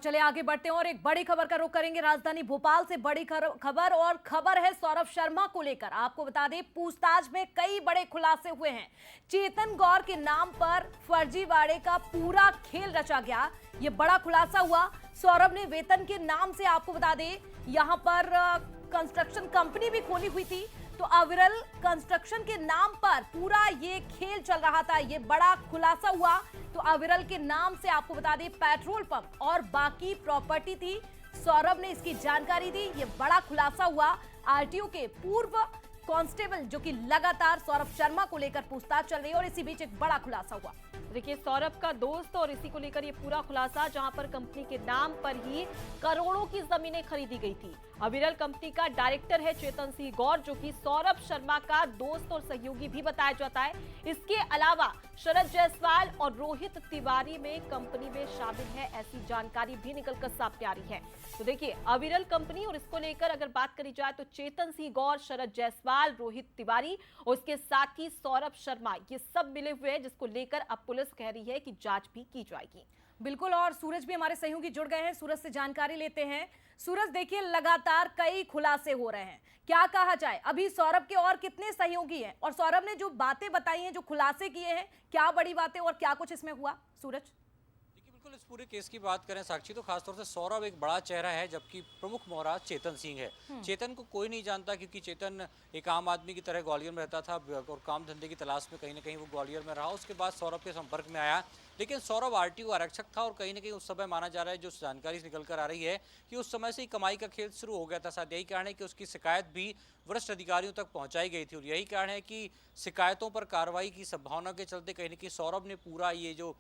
चले आगे बढ़ते हैं और एक बड़ी खबर का रुख करेंगे। राजधानी भोपाल से बड़ी खबर और खबर है सौरभ शर्मा को लेकर। आपको बता दें, पूछताछ में कई बड़े खुलासे हुए हैं। चेतन गौर के नाम पर फर्जीवाड़े का पूरा खेल रचा गया, ये बड़ा खुलासा हुआ। सौरभ ने वेतन के नाम से, आपको बता दें, यहां पर कंस्ट्रक्शन कंपनी भी खोली हुई थी। तो अविरल कंस्ट्रक्शन के नाम पर पूरा ये खेल चल रहा था, ये बड़ा खुलासा हुआ। तो अविरल के नाम से, आपको बता दें, पेट्रोल पंप और बाकी प्रॉपर्टी थी। सौरभ ने इसकी जानकारी दी, ये बड़ा खुलासा हुआ। आरटीओ के पूर्व कांस्टेबल जो कि लगातार सौरभ शर्मा को लेकर पूछताछ चल रही है, और इसी बीच एक बड़ा खुलासा हुआ। देखिए, सौरभ का दोस्त और इसी को लेकर ये पूरा खुलासा, जहां पर कंपनी के नाम पर ही करोड़ों की जमीनें खरीदी गई थी। अविरल कंपनी का डायरेक्टर है चेतन सिंह गौर, जो कि सौरभ शर्मा का दोस्त और सहयोगी भी बताया जाता है। इसके अलावा शरद जायसवाल और रोहित तिवारी में कंपनी में शामिल है, ऐसी जानकारी भी निकलकर सामने आ रही है। तो देखिए, अविरल कंपनी और इसको लेकर अगर बात करी जाए तो चेतन सिंह गौर, शरद जायसवाल, रोहित तिवारी और उसके साथ ही सौरभ शर्मा, ये सब मिले हुए हैं, जिसको लेकर अब पुलिस कह रही है कि जांच भी की जाएगी। बिल्कुल, और सूरज भी हमारे सहयोगी जुड़ गए हैं। सूरज से जानकारी लेते हैं। सूरज, देखिए, लगातार कई खुलासे हो रहे हैं, क्या कहा जाए, अभी सौरभ के और कितने सहयोगी हैं, और सौरभ ने जो बातें बताई हैं, जो खुलासे किए हैं, क्या बड़ी बातें और क्या कुछ इसमें हुआ? सूरज। बिल्कुल, इस पूरे केस की बात करें साक्षी, तो खासतौर से सौरभ एक बड़ा चेहरा है, जबकि प्रमुख मोहरा चेतन सिंह है। चेतन को कोई नहीं जानता, क्योंकि चेतन एक आम आदमी की तरह ग्वालियर में रहता था और काम धंधे की तलाश में कहीं ना कहीं वो ग्वालियर में रहा। उसके बाद सौरभ के संपर्क में आया, लेकिन सौरभ आरटीओ आरक्षक था, और कहीं ना कहीं उस समय माना जा रहा है, जो जानकारी निकल कर आ रही है, कि उस समय से ही कमाई का खेल शुरू हो गया था। शायद यही कारण है कि उसकी शिकायत भी वरिष्ठ अधिकारियों तक पहुंचाई गई थी, और यही कारण है कि शिकायतों पर कार्रवाई की संभावना के चलते कहीं ना कहीं सौरभ ने पूरा ये जो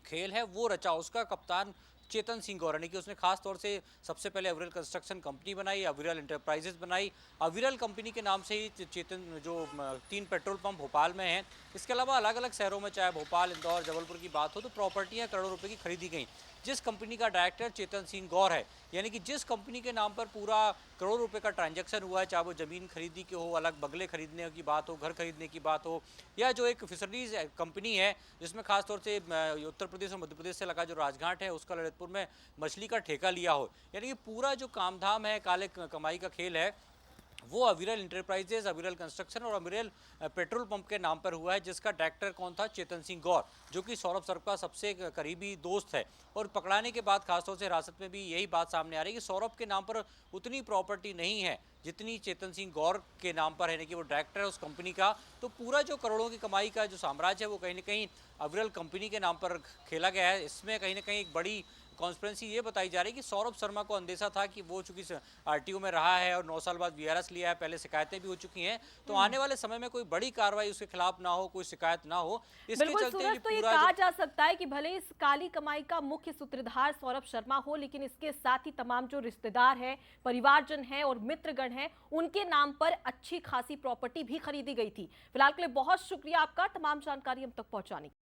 खेल है वो रचा। उसका कप्तान चेतन सिंह गौर ने, कि उसने खास तौर से सबसे पहले अविरल कंस्ट्रक्शन कंपनी बनाई, अविरल इंटरप्राइजेज बनाई। अविरल कंपनी के नाम से ही चेतन जो 3 पेट्रोल पंप भोपाल में हैं, इसके अलावा अलग अलग शहरों में, चाहे भोपाल, इंदौर, जबलपुर की बात हो, तो प्रॉपर्टियां करोड़ों रुपए की खरीदी गई। जिस कंपनी का डायरेक्टर चेतन सिंह गौर है, यानी कि जिस कंपनी के नाम पर पूरा करोड़ रुपए का ट्रांजैक्शन हुआ है, चाहे वो जमीन खरीदी की हो, अलग बंगले खरीदने की बात हो, घर खरीदने की बात हो, या जो एक फिशरीज कंपनी है जिसमें खासतौर से उत्तर प्रदेश और मध्य प्रदेश से लगा जो राजघाट है, उसका ललितपुर में मछली का ठेका लिया हो, यानी कि पूरा जो कामधाम है, काले कमाई का खेल है, वो अविरल इंटरप्राइजेज, अविरल कंस्ट्रक्शन और अविरल पेट्रोल पंप के नाम पर हुआ है। जिसका डायरेक्टर कौन था? चेतन सिंह गौर, जो कि सौरभ शर्मा का सबसे करीबी दोस्त है। और पकड़ाने के बाद खासतौर से हिरासत में भी यही बात सामने आ रही है कि सौरभ के नाम पर उतनी प्रॉपर्टी नहीं है जितनी चेतन सिंह गौर के नाम पर है, यानी कि वो डायरेक्टर है उस कंपनी का। तो पूरा जो करोड़ों की कमाई का जो साम्राज्य है, वो कहीं ना कहीं अविरल कंपनी के नाम पर खेला गया है। इसमें कहीं ना कहीं एक बड़ी कॉन्स्पिरेसी ये बताई जा रही है कि सौरभ शर्मा को अंदेशा था कि वो चूंकि आरटीओ में रहा है और 9 साल बाद वीआरएस लिया है, पहले शिकायतें भी हो चुकी हैं, तो आने वाले समय में कोई बड़ी कार्रवाई उसके खिलाफ ना हो, कोई शिकायत ना हो, इसके चलते सूरज, तो ये कहा जा सकता है कि भले इस काली कमाई का मुख्य सूत्रधार सौरभ शर्मा हो, लेकिन इसके साथ ही तमाम जो रिश्तेदार हैं, परिवारजन हैं और मित्रगण हैं, उनके नाम पर अच्छी खासी प्रॉपर्टी भी खरीदी गई थी। फिलहाल के लिए बहुत शुक्रिया आपका तमाम जानकारी हम तक पहुंचाने की।